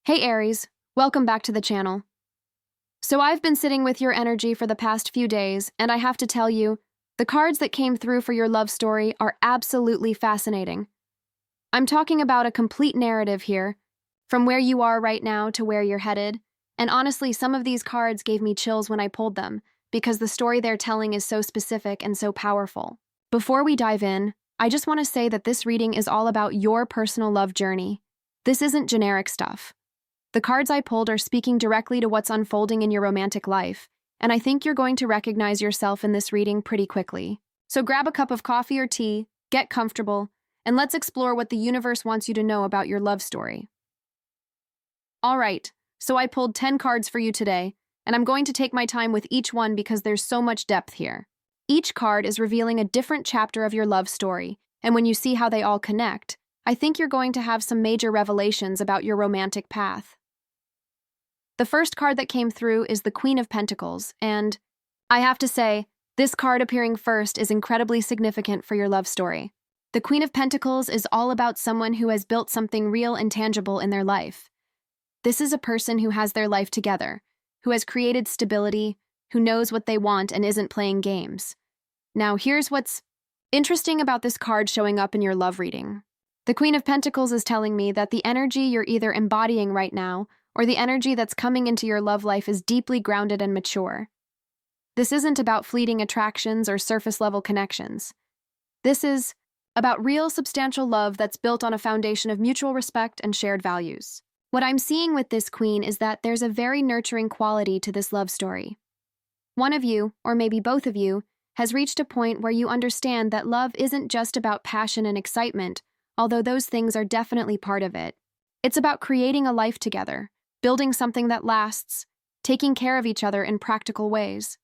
Hey Aries, welcome back to the channel. So I've been sitting with your energy for the past few days, and I have to tell you, the cards that came through for your love story are absolutely fascinating. I'm talking about a complete narrative here, from where you are right now to where you're headed, and honestly, some of these cards gave me chills when I pulled them, because the story they're telling is so specific and so powerful. Before we dive in, I just want to say that this reading is all about your personal love journey. This isn't generic stuff. The cards I pulled are speaking directly to what's unfolding in your romantic life, and I think you're going to recognize yourself in this reading pretty quickly. So grab a cup of coffee or tea, get comfortable, and let's explore what the universe wants you to know about your love story. All right, so I pulled 10 cards for you today, and I'm going to take my time with each one because there's so much depth here. Each card is revealing a different chapter of your love story, and when you see how they all connect, I think you're going to have some major revelations about your romantic path. The first card that came through is the Queen of Pentacles, and I have to say, this card appearing first is incredibly significant for your love story. The Queen of Pentacles is all about someone who has built something real and tangible in their life. This is a person who has their life together, who has created stability, who knows what they want and isn't playing games. Now, here's what's interesting about this card showing up in your love reading. The Queen of Pentacles is telling me that the energy you're either embodying right now or the energy that's coming into your love life is deeply grounded and mature. This isn't about fleeting attractions or surface-level connections. This is about real, substantial love that's built on a foundation of mutual respect and shared values. What I'm seeing with this queen is that there's a very nurturing quality to this love story. One of you, or maybe both of you, has reached a point where you understand that love isn't just about passion and excitement, although those things are definitely part of it. It's about creating a life together, building something that lasts, taking care of each other in practical ways.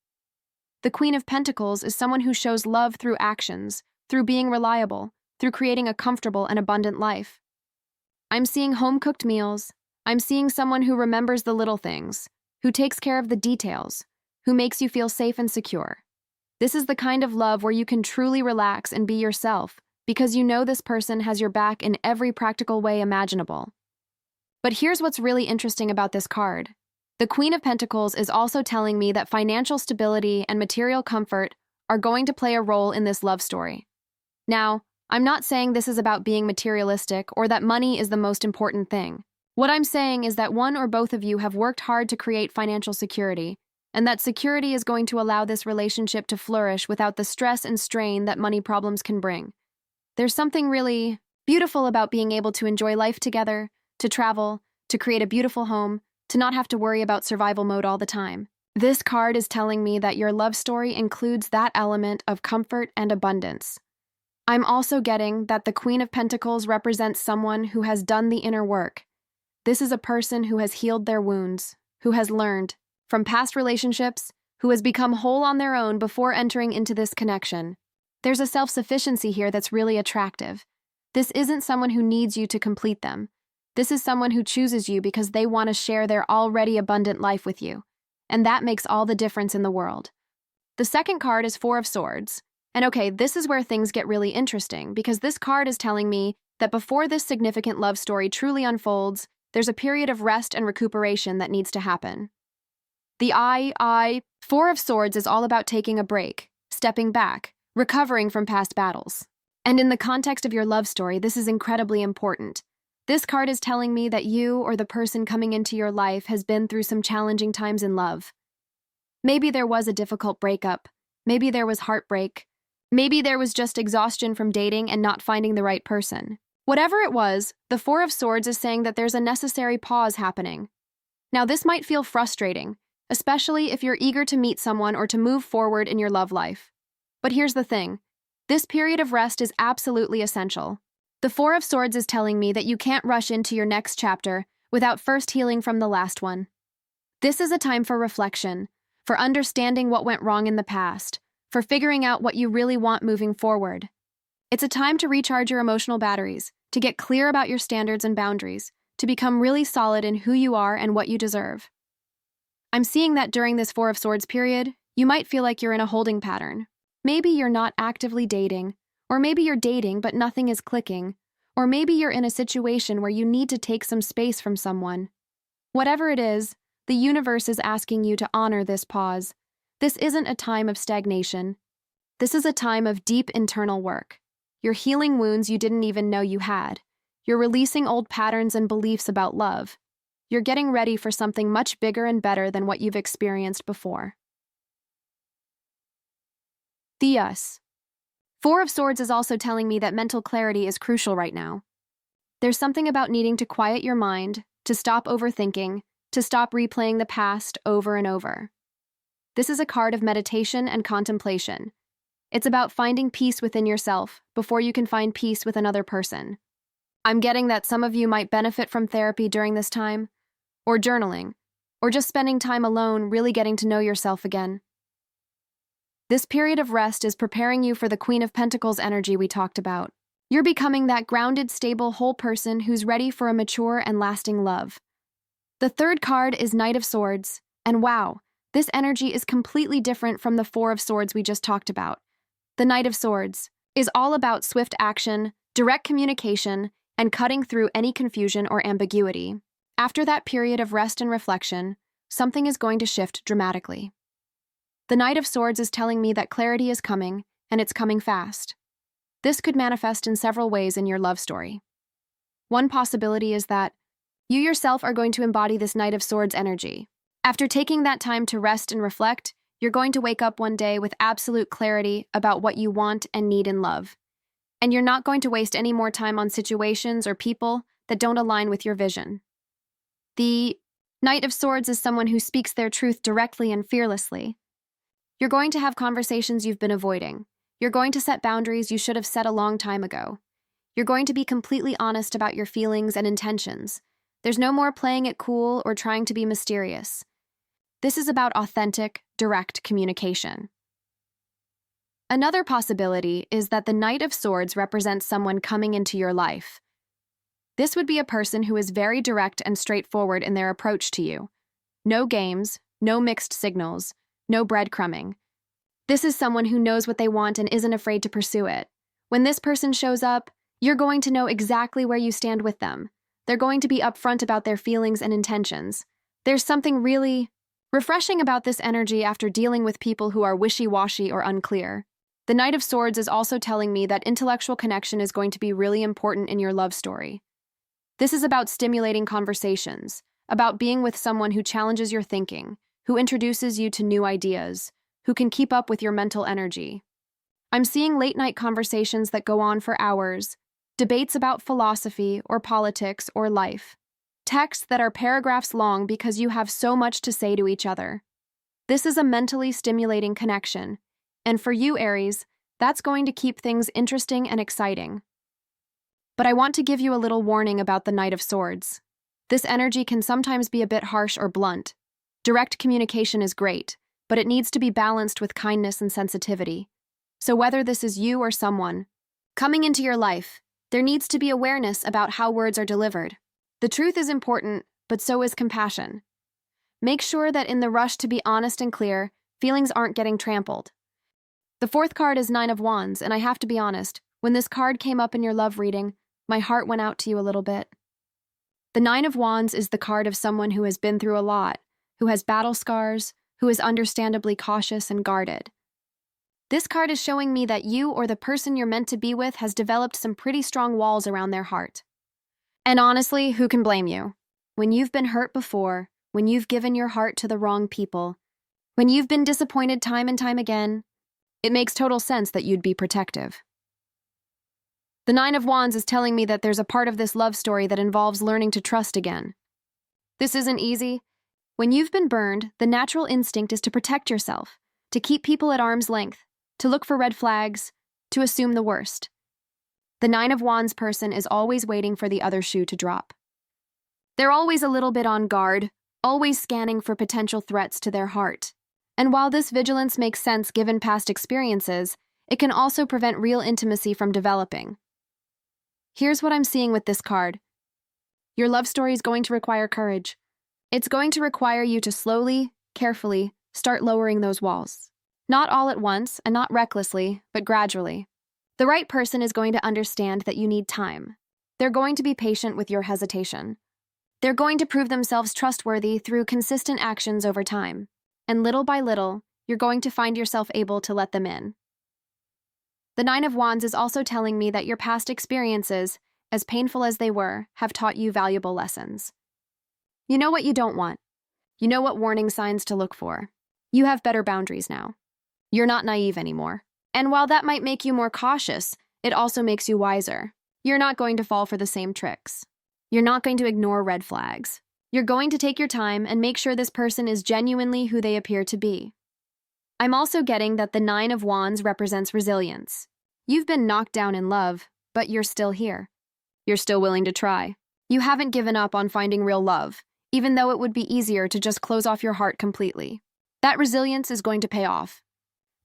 The Queen of Pentacles is someone who shows love through actions, through being reliable, through creating a comfortable and abundant life. I'm seeing home-cooked meals. I'm seeing someone who remembers the little things, who takes care of the details, who makes you feel safe and secure. This is the kind of love where you can truly relax and be yourself, because you know this person has your back in every practical way imaginable. But here's what's really interesting about this card. The Queen of Pentacles is also telling me that financial stability and material comfort are going to play a role in this love story. Now, I'm not saying this is about being materialistic or that money is the most important thing. What I'm saying is that one or both of you have worked hard to create financial security, and that security is going to allow this relationship to flourish without the stress and strain that money problems can bring. There's something really beautiful about being able to enjoy life together, to travel, to create a beautiful home, to not have to worry about survival mode all the time. This card is telling me that your love story includes that element of comfort and abundance. I'm also getting that the Queen of Pentacles represents someone who has done the inner work. This is a person who has healed their wounds, who has learned from past relationships, who has become whole on their own before entering into this connection. There's a self-sufficiency here that's really attractive. This isn't someone who needs you to complete them. This is someone who chooses you because they want to share their already abundant life with you, and that makes all the difference in the world. The second card is Four of Swords. And okay, this is where things get really interesting, because this card is telling me that before this significant love story truly unfolds, there's a period of rest and recuperation that needs to happen. The Four of Swords is all about taking a break, stepping back, recovering from past battles. And in the context of your love story, this is incredibly important. This card is telling me that you or the person coming into your life has been through some challenging times in love. Maybe there was a difficult breakup. Maybe there was heartbreak. Maybe there was just exhaustion from dating and not finding the right person. Whatever it was, the Four of Swords is saying that there's a necessary pause happening. Now, this might feel frustrating, especially if you're eager to meet someone or to move forward in your love life. But here's the thing. This period of rest is absolutely essential. The Four of Swords is telling me that you can't rush into your next chapter without first healing from the last one. This is a time for reflection, for understanding what went wrong in the past, for figuring out what you really want moving forward. It's a time to recharge your emotional batteries, to get clear about your standards and boundaries, to become really solid in who you are and what you deserve. I'm seeing that during this Four of Swords period, you might feel like you're in a holding pattern. Maybe you're not actively dating, or maybe you're dating but nothing is clicking, or maybe you're in a situation where you need to take some space from someone. Whatever it is, the universe is asking you to honor this pause. This isn't a time of stagnation. This is a time of deep internal work. You're healing wounds you didn't even know you had. You're releasing old patterns and beliefs about love. You're getting ready for something much bigger and better than what you've experienced before. The Us. Four of Swords is also telling me that mental clarity is crucial right now. There's something about needing to quiet your mind, to stop overthinking, to stop replaying the past over and over. This is a card of meditation and contemplation. It's about finding peace within yourself before you can find peace with another person. I'm getting that some of you might benefit from therapy during this time, or journaling, or just spending time alone really getting to know yourself again. This period of rest is preparing you for the Queen of Pentacles energy we talked about. You're becoming that grounded, stable, whole person who's ready for a mature and lasting love. The third card is Knight of Swords, and wow, this energy is completely different from the Four of Swords we just talked about. The Knight of Swords is all about swift action, direct communication, and cutting through any confusion or ambiguity. After that period of rest and reflection, something is going to shift dramatically. The Knight of Swords is telling me that clarity is coming, and it's coming fast. This could manifest in several ways in your love story. One possibility is that you yourself are going to embody this Knight of Swords energy. After taking that time to rest and reflect, you're going to wake up one day with absolute clarity about what you want and need in love. And you're not going to waste any more time on situations or people that don't align with your vision. The Knight of Swords is someone who speaks their truth directly and fearlessly. You're going to have conversations you've been avoiding. You're going to set boundaries you should have set a long time ago. You're going to be completely honest about your feelings and intentions. There's no more playing it cool or trying to be mysterious. This is about authentic, direct communication. Another possibility is that the Knight of Swords represents someone coming into your life. This would be a person who is very direct and straightforward in their approach to you. No games, no mixed signals, no breadcrumbing. This is someone who knows what they want and isn't afraid to pursue it. When this person shows up, you're going to know exactly where you stand with them. They're going to be upfront about their feelings and intentions. There's something really refreshing about this energy after dealing with people who are wishy-washy or unclear. The Knight of Swords is also telling me that intellectual connection is going to be really important in your love story. This is about stimulating conversations, about being with someone who challenges your thinking, who introduces you to new ideas, who can keep up with your mental energy. I'm seeing late-night conversations that go on for hours, debates about philosophy or politics or life, texts that are paragraphs long because you have so much to say to each other. This is a mentally stimulating connection, and for you, Aries, that's going to keep things interesting and exciting. But I want to give you a little warning about the Knight of Swords. This energy can sometimes be a bit harsh or blunt. Direct communication is great, but it needs to be balanced with kindness and sensitivity. So whether this is you or someone coming into your life, there needs to be awareness about how words are delivered. The truth is important, but so is compassion. Make sure that in the rush to be honest and clear, feelings aren't getting trampled. The fourth card is Nine of Wands, and I have to be honest, when this card came up in your love reading, my heart went out to you a little bit. The Nine of Wands is the card of someone who has been through a lot, who has battle scars, who is understandably cautious and guarded. This card is showing me that you or the person you're meant to be with has developed some pretty strong walls around their heart. And honestly, who can blame you? When you've been hurt before, when you've given your heart to the wrong people, when you've been disappointed time and time again, it makes total sense that you'd be protective. The Nine of Wands is telling me that there's a part of this love story that involves learning to trust again. This isn't easy. When you've been burned, the natural instinct is to protect yourself, to keep people at arm's length, to look for red flags, to assume the worst. The Nine of Wands person is always waiting for the other shoe to drop. They're always a little bit on guard, always scanning for potential threats to their heart. And while this vigilance makes sense given past experiences, it can also prevent real intimacy from developing. Here's what I'm seeing with this card. Your love story is going to require courage. It's going to require you to slowly, carefully, start lowering those walls. Not all at once, and not recklessly, but gradually. The right person is going to understand that you need time. They're going to be patient with your hesitation. They're going to prove themselves trustworthy through consistent actions over time. And little by little, you're going to find yourself able to let them in. The Nine of Wands is also telling me that your past experiences, as painful as they were, have taught you valuable lessons. You know what you don't want. You know what warning signs to look for. You have better boundaries now. You're not naive anymore. And while that might make you more cautious, it also makes you wiser. You're not going to fall for the same tricks. You're not going to ignore red flags. You're going to take your time and make sure this person is genuinely who they appear to be. I'm also getting that the Nine of Wands represents resilience. You've been knocked down in love, but you're still here. You're still willing to try. You haven't given up on finding real love, even though it would be easier to just close off your heart completely. That resilience is going to pay off.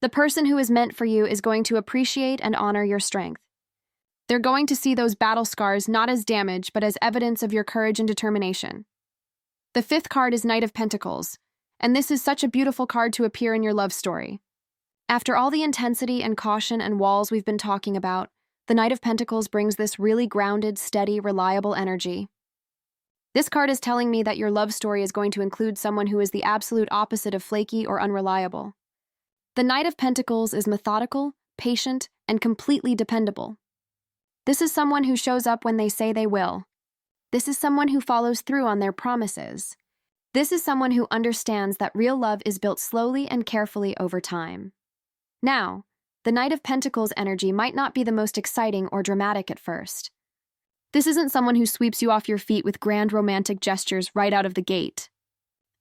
The person who is meant for you is going to appreciate and honor your strength. They're going to see those battle scars not as damage, but as evidence of your courage and determination. The fifth card is Knight of Pentacles, and this is such a beautiful card to appear in your love story. After all the intensity and caution and walls we've been talking about, the Knight of Pentacles brings this really grounded, steady, reliable energy. This card is telling me that your love story is going to include someone who is the absolute opposite of flaky or unreliable. The Knight of Pentacles is methodical, patient, and completely dependable. This is someone who shows up when they say they will. This is someone who follows through on their promises. This is someone who understands that real love is built slowly and carefully over time. Now, the Knight of Pentacles energy might not be the most exciting or dramatic at first. This isn't someone who sweeps you off your feet with grand romantic gestures right out of the gate.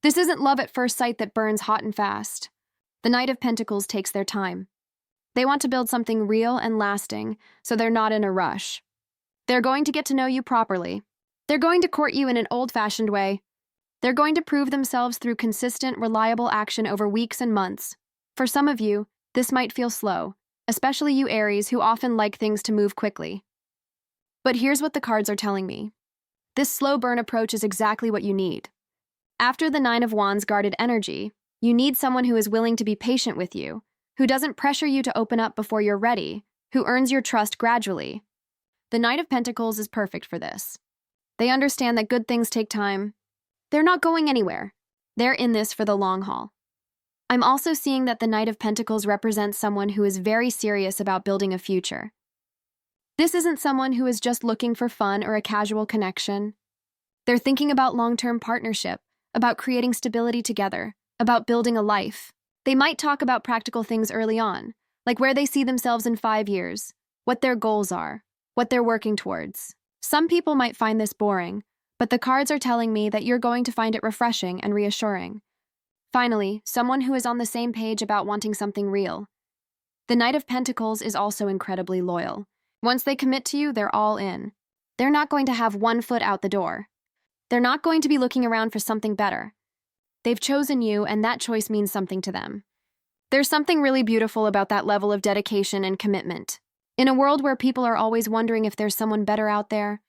This isn't love at first sight that burns hot and fast. The Knight of Pentacles takes their time. They want to build something real and lasting, so they're not in a rush. They're going to get to know you properly. They're going to court you in an old-fashioned way. They're going to prove themselves through consistent, reliable action over weeks and months. For some of you, this might feel slow, especially you Aries who often like things to move quickly. But here's what the cards are telling me. This slow burn approach is exactly what you need. After the Nine of Wands guarded energy, you need someone who is willing to be patient with you, who doesn't pressure you to open up before you're ready, who earns your trust gradually. The Knight of Pentacles is perfect for this. They understand that good things take time. They're not going anywhere. They're in this for the long haul. I'm also seeing that the Knight of Pentacles represents someone who is very serious about building a future. This isn't someone who is just looking for fun or a casual connection. They're thinking about long-term partnership, about creating stability together, about building a life. They might talk about practical things early on, like where they see themselves in 5 years, what their goals are, what they're working towards. Some people might find this boring, but the cards are telling me that you're going to find it refreshing and reassuring. Finally, someone who is on the same page about wanting something real. The Knight of Pentacles is also incredibly loyal. Once they commit to you, they're all in. They're not going to have one foot out the door. They're not going to be looking around for something better. They've chosen you, and that choice means something to them. There's something really beautiful about that level of dedication and commitment. In a world where people are always wondering if there's someone better out there,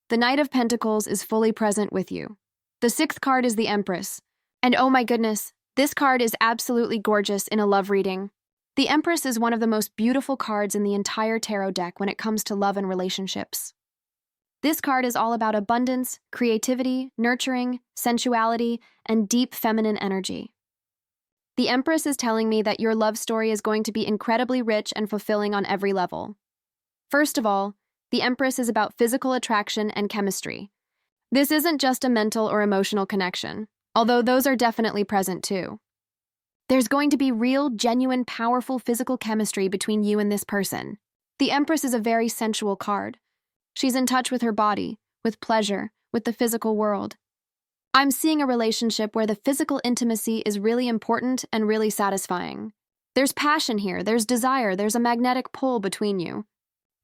the Knight of Pentacles is fully present with you. The sixth card is the Empress. And oh my goodness, this card is absolutely gorgeous in a love reading. The Empress is one of the most beautiful cards in the entire tarot deck when it comes to love and relationships. This card is all about abundance, creativity, nurturing, sensuality, and deep feminine energy. The Empress is telling me that your love story is going to be incredibly rich and fulfilling on every level. First of all, the Empress is about physical attraction and chemistry. This isn't just a mental or emotional connection, although those are definitely present too. There's going to be real, genuine, powerful physical chemistry between you and this person. The Empress is a very sensual card. She's in touch with her body, with pleasure, with the physical world. I'm seeing a relationship where the physical intimacy is really important and really satisfying. There's passion here, there's desire, there's a magnetic pull between you.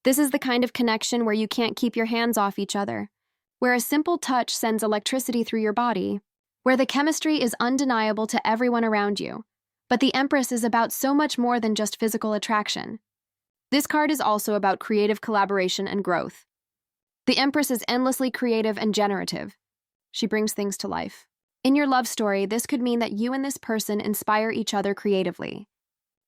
This is the kind of connection where you can't keep your hands off each other, where a simple touch sends electricity through your body, where the chemistry is undeniable to everyone around you. But the Empress is about so much more than just physical attraction. This card is also about creative collaboration and growth. The Empress is endlessly creative and generative. She brings things to life. In your love story, this could mean that you and this person inspire each other creatively.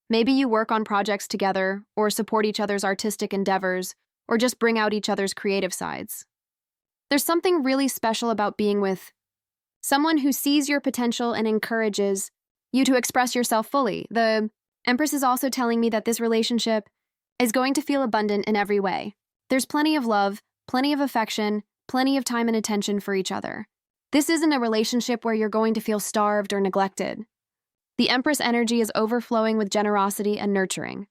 Maybe you work on projects together, or support each other's artistic endeavors, or just bring out each other's creative sides. There's something really special about being with someone who sees your potential and encourages you to express yourself fully. The Empress is also telling me that this relationship is going to feel abundant in every way. There's plenty of love, plenty of affection, plenty of time and attention for each other. This isn't a relationship where you're going to feel starved or neglected. The Empress energy is overflowing with generosity and nurturing.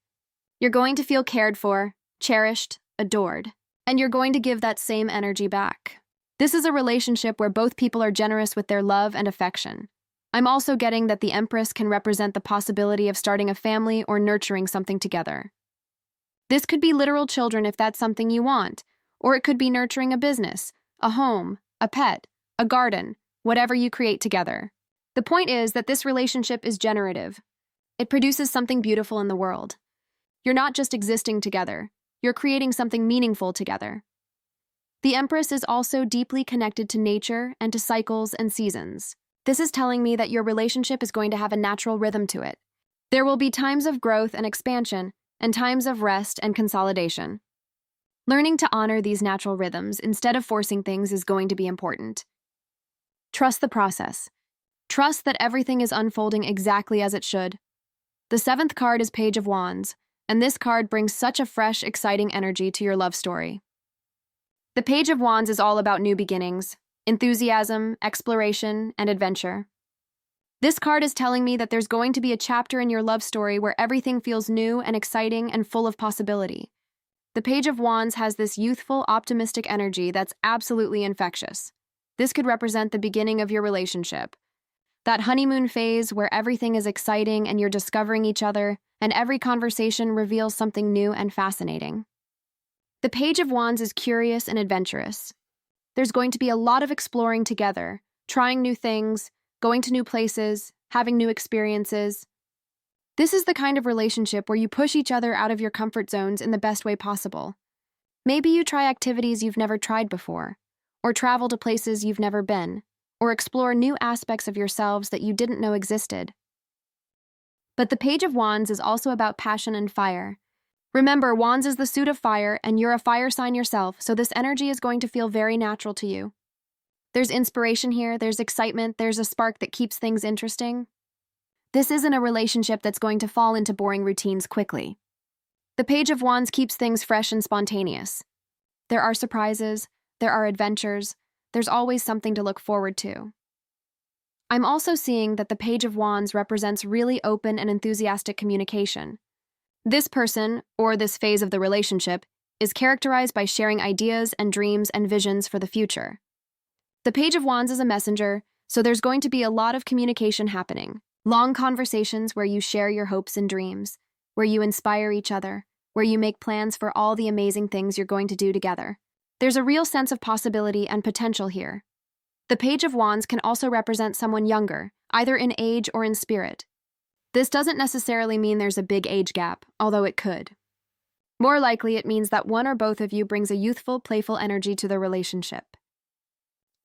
You're going to feel cared for, cherished, adored, and you're going to give that same energy back. This is a relationship where both people are generous with their love and affection. I'm also getting that the Empress can represent the possibility of starting a family or nurturing something together. This could be literal children if that's something you want, or it could be nurturing a business, a home, a pet, a garden, whatever you create together. The point is that this relationship is generative. It produces something beautiful in the world. You're not just existing together, you're creating something meaningful together. The Empress is also deeply connected to nature and to cycles and seasons. This is telling me that your relationship is going to have a natural rhythm to it. There will be times of growth and expansion, and times of rest and consolidation. Learning to honor these natural rhythms instead of forcing things is going to be important. Trust the process. Trust that everything is unfolding exactly as it should. The 7th card is Page of Wands, and this card brings such a fresh, exciting energy to your love story. The Page of Wands is all about new beginnings, enthusiasm, exploration, and adventure. This card is telling me that there's going to be a chapter in your love story where everything feels new and exciting and full of possibility. The Page of Wands has this youthful, optimistic energy that's absolutely infectious. This could represent the beginning of your relationship. That honeymoon phase where everything is exciting and you're discovering each other, and every conversation reveals something new and fascinating. The Page of Wands is curious and adventurous. There's going to be a lot of exploring together, trying new things, going to new places, having new experiences. This is the kind of relationship where you push each other out of your comfort zones in the best way possible. Maybe you try activities you've never tried before, or travel to places you've never been, or explore new aspects of yourselves that you didn't know existed. But the Page of Wands is also about passion and fire. Remember, Wands is the suit of fire, and you're a fire sign yourself, so this energy is going to feel very natural to you. There's inspiration here, there's excitement, there's a spark that keeps things interesting. This isn't a relationship that's going to fall into boring routines quickly. The Page of Wands keeps things fresh and spontaneous. There are surprises, there are adventures, there's always something to look forward to. I'm also seeing that the Page of Wands represents really open and enthusiastic communication. This person, or this phase of the relationship, is characterized by sharing ideas and dreams and visions for the future. The Page of Wands is a messenger, so there's going to be a lot of communication happening. Long conversations where you share your hopes and dreams, where you inspire each other, where you make plans for all the amazing things you're going to do together. There's a real sense of possibility and potential here. The Page of Wands can also represent someone younger, either in age or in spirit. This doesn't necessarily mean there's a big age gap, although it could. More likely, it means that one or both of you brings a youthful, playful energy to the relationship.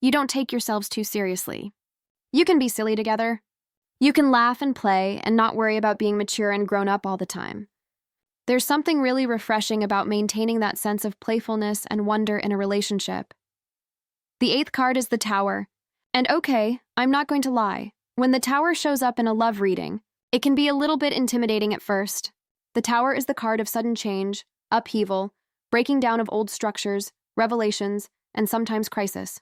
You don't take yourselves too seriously. You can be silly together. You can laugh and play and not worry about being mature and grown up all the time. There's something really refreshing about maintaining that sense of playfulness and wonder in a relationship. The 8th card is the Tower. And okay, I'm not going to lie. When the Tower shows up in a love reading, it can be a little bit intimidating at first. The Tower is the card of sudden change, upheaval, breaking down of old structures, revelations, and sometimes crisis.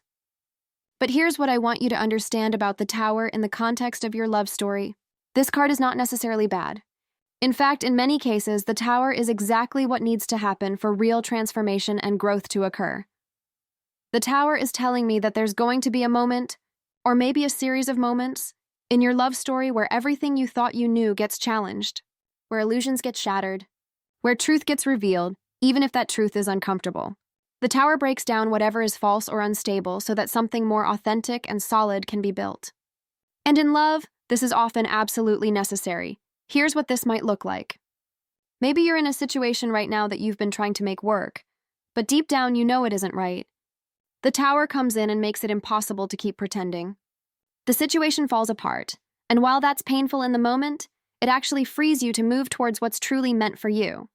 But here's what I want you to understand about the Tower in the context of your love story. This card is not necessarily bad. In fact, in many cases, the Tower is exactly what needs to happen for real transformation and growth to occur. The Tower is telling me that there's going to be a moment, or maybe a series of moments, in your love story where everything you thought you knew gets challenged, where illusions get shattered, where truth gets revealed, even if that truth is uncomfortable. The Tower breaks down whatever is false or unstable so that something more authentic and solid can be built. And in love, this is often absolutely necessary. Here's what this might look like. Maybe you're in a situation right now that you've been trying to make work, but deep down you know it isn't right. The Tower comes in and makes it impossible to keep pretending. The situation falls apart, and while that's painful in the moment, it actually frees you to move towards what's truly meant for you.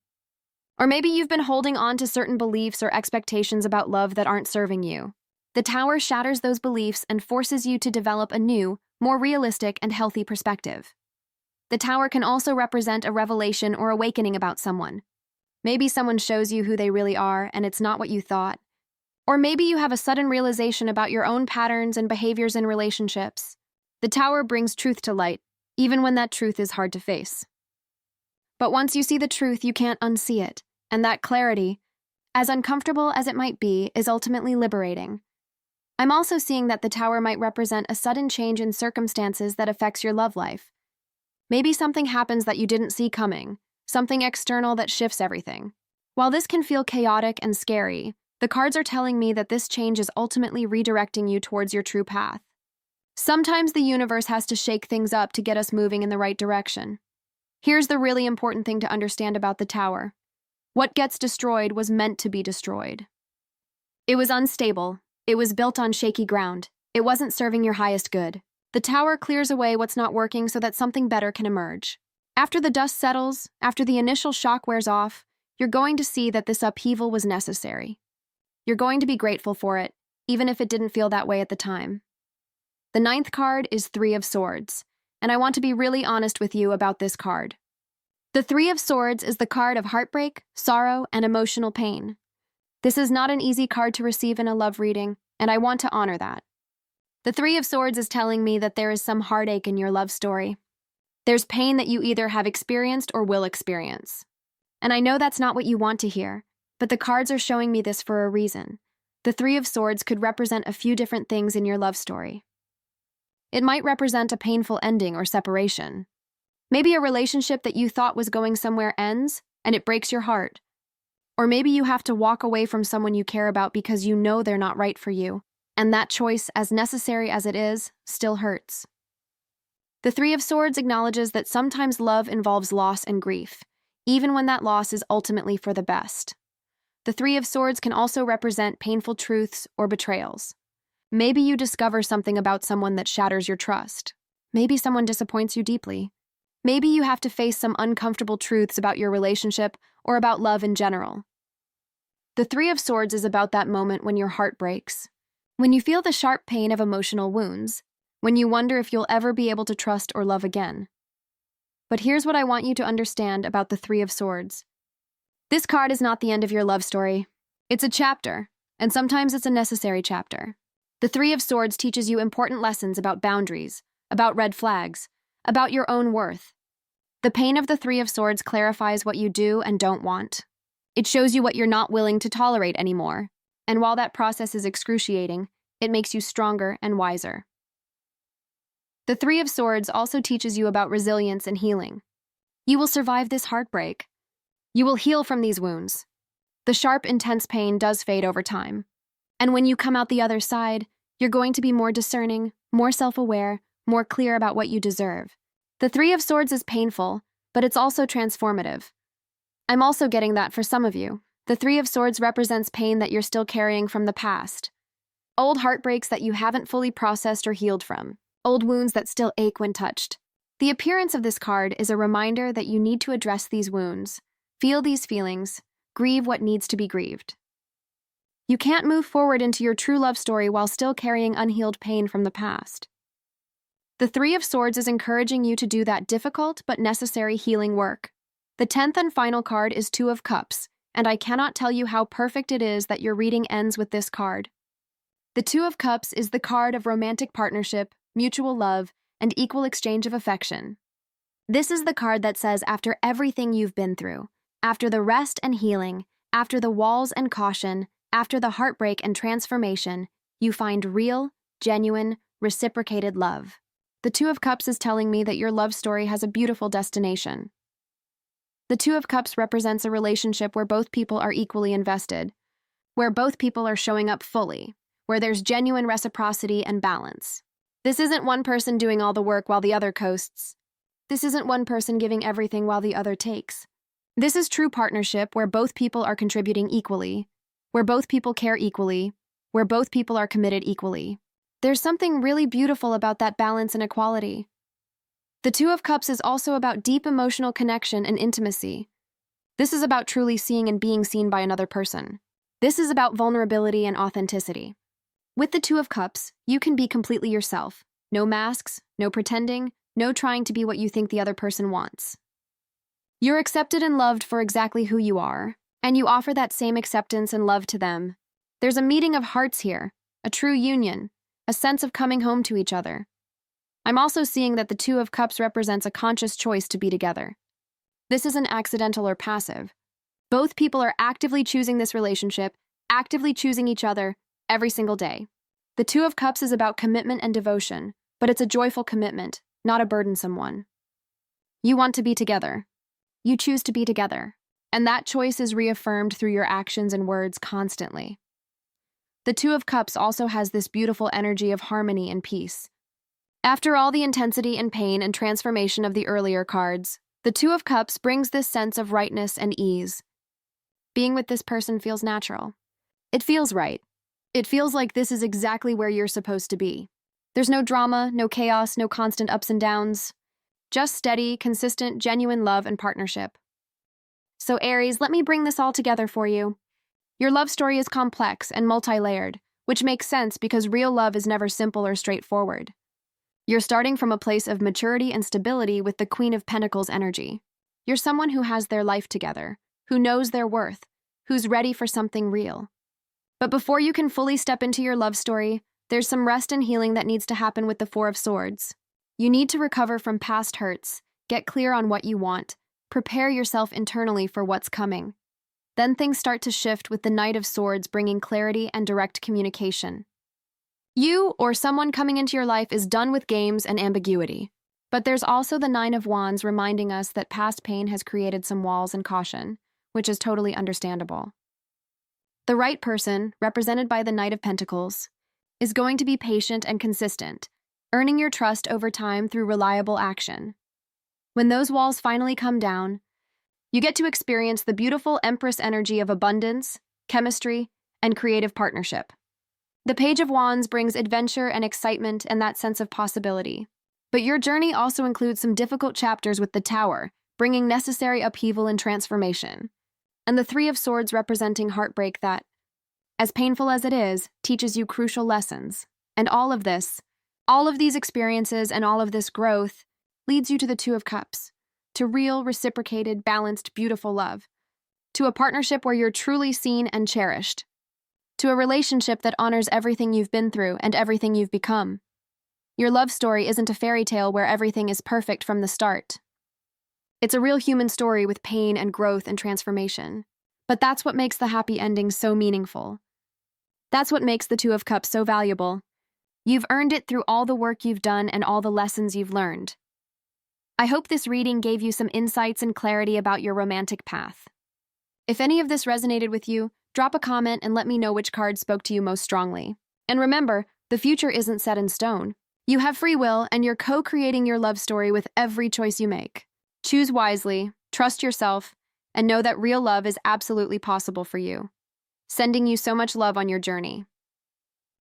Or maybe you've been holding on to certain beliefs or expectations about love that aren't serving you. The Tower shatters those beliefs and forces you to develop a new, more realistic and healthy perspective. The Tower can also represent a revelation or awakening about someone. Maybe someone shows you who they really are and it's not what you thought. Or maybe you have a sudden realization about your own patterns and behaviors in relationships. The Tower brings truth to light, even when that truth is hard to face. But once you see the truth, you can't unsee it, and that clarity, as uncomfortable as it might be, is ultimately liberating. I'm also seeing that the Tower might represent a sudden change in circumstances that affects your love life. Maybe something happens that you didn't see coming, something external that shifts everything. While this can feel chaotic and scary, the cards are telling me that this change is ultimately redirecting you towards your true path. Sometimes the universe has to shake things up to get us moving in the right direction. Here's the really important thing to understand about the Tower. What gets destroyed was meant to be destroyed. It was unstable. It was built on shaky ground. It wasn't serving your highest good. The Tower clears away what's not working so that something better can emerge. After the dust settles, after the initial shock wears off, you're going to see that this upheaval was necessary. You're going to be grateful for it, even if it didn't feel that way at the time. The 9th card is 3 of Swords, and I want to be really honest with you about this card. The 3 of Swords is the card of heartbreak, sorrow, and emotional pain. This is not an easy card to receive in a love reading, and I want to honor that. The 3 of Swords is telling me that there is some heartache in your love story. There's pain that you either have experienced or will experience. And I know that's not what you want to hear, but the cards are showing me this for a reason. The 3 of Swords could represent a few different things in your love story. It might represent a painful ending or separation. Maybe a relationship that you thought was going somewhere ends, and it breaks your heart. Or maybe you have to walk away from someone you care about because you know they're not right for you, and that choice, as necessary as it is, still hurts. The 3 of Swords acknowledges that sometimes love involves loss and grief, even when that loss is ultimately for the best. The 3 of Swords can also represent painful truths or betrayals. Maybe you discover something about someone that shatters your trust. Maybe someone disappoints you deeply. Maybe you have to face some uncomfortable truths about your relationship or about love in general. The 3 of Swords is about that moment when your heart breaks, when you feel the sharp pain of emotional wounds, when you wonder if you'll ever be able to trust or love again. But here's what I want you to understand about the 3 of Swords. This card is not the end of your love story. It's a chapter, and sometimes it's a necessary chapter. The 3 of Swords teaches you important lessons about boundaries, about red flags, about your own worth. The pain of the 3 of Swords clarifies what you do and don't want. It shows you what you're not willing to tolerate anymore, and while that process is excruciating, it makes you stronger and wiser. The 3 of Swords also teaches you about resilience and healing. You will survive this heartbreak. You will heal from these wounds. The sharp, intense pain does fade over time. And when you come out the other side, you're going to be more discerning, more self-aware, more clear about what you deserve. The 3 of Swords is painful, but it's also transformative. I'm also getting that for some of you. The 3 of Swords represents pain that you're still carrying from the past. Old heartbreaks that you haven't fully processed or healed from. Old wounds that still ache when touched. The appearance of this card is a reminder that you need to address these wounds, feel these feelings, grieve what needs to be grieved. You can't move forward into your true love story while still carrying unhealed pain from the past. The 3 of Swords is encouraging you to do that difficult but necessary healing work. The 10th and final card is 2 of Cups, and I cannot tell you how perfect it is that your reading ends with this card. The 2 of Cups is the card of romantic partnership, mutual love, and equal exchange of affection. This is the card that says after everything you've been through, after the rest and healing, after the walls and caution, after the heartbreak and transformation, you find real, genuine, reciprocated love. The 2 of Cups is telling me that your love story has a beautiful destination. The 2 of Cups represents a relationship where both people are equally invested, where both people are showing up fully, where there's genuine reciprocity and balance. This isn't one person doing all the work while the other coasts. This isn't one person giving everything while the other takes. This is true partnership where both people are contributing equally, where both people care equally, where both people are committed equally. There's something really beautiful about that balance and equality. The 2 of Cups is also about deep emotional connection and intimacy. This is about truly seeing and being seen by another person. This is about vulnerability and authenticity. With the Two of Cups, you can be completely yourself. No masks, no pretending, no trying to be what you think the other person wants. You're accepted and loved for exactly who you are, and you offer that same acceptance and love to them. There's a meeting of hearts here, a true union, a sense of coming home to each other. I'm also seeing that the Two of Cups represents a conscious choice to be together. This isn't accidental or passive. Both people are actively choosing this relationship, actively choosing each other, every single day. The Two of Cups is about commitment and devotion, but it's a joyful commitment, not a burdensome one. You want to be together. You choose to be together, and that choice is reaffirmed through your actions and words constantly. The Two of Cups also has this beautiful energy of harmony and peace. After all the intensity and pain and transformation of the earlier cards, the Two of Cups brings this sense of rightness and ease. Being with this person feels natural. It feels right. It feels like this is exactly where you're supposed to be. There's no drama, no chaos, no constant ups and downs. Just steady, consistent, genuine love and partnership. So Aries, let me bring this all together for you. Your love story is complex and multi-layered, which makes sense because real love is never simple or straightforward. You're starting from a place of maturity and stability with the Queen of Pentacles energy. You're someone who has their life together, who knows their worth, who's ready for something real. But before you can fully step into your love story, there's some rest and healing that needs to happen with the Four of Swords. You need to recover from past hurts, get clear on what you want, prepare yourself internally for what's coming. Then things start to shift with the Knight of Swords bringing clarity and direct communication. You, or someone coming into your life, is done with games and ambiguity. But there's also the Nine of Wands reminding us that past pain has created some walls and caution, which is totally understandable. The right person, represented by the Knight of Pentacles, is going to be patient and consistent, earning your trust over time through reliable action. When those walls finally come down, you get to experience the beautiful Empress energy of abundance, chemistry, and creative partnership. The Page of Wands brings adventure and excitement and that sense of possibility. But your journey also includes some difficult chapters with the Tower, bringing necessary upheaval and transformation. And the Three of Swords representing heartbreak that, as painful as it is, teaches you crucial lessons. And all of these experiences and all of this growth leads you to the Two of Cups, to real, reciprocated, balanced, beautiful love, to a partnership where you're truly seen and cherished, to a relationship that honors everything you've been through and everything you've become. Your love story isn't a fairy tale where everything is perfect from the start. It's a real human story with pain and growth and transformation. But that's what makes the happy ending so meaningful. That's what makes the Two of Cups so valuable. You've earned it through all the work you've done and all the lessons you've learned. I hope this reading gave you some insights and clarity about your romantic path. If any of this resonated with you, drop a comment and let me know which card spoke to you most strongly. And remember, the future isn't set in stone. You have free will, and you're co-creating your love story with every choice you make. Choose wisely, trust yourself, and know that real love is absolutely possible for you. Sending you so much love on your journey.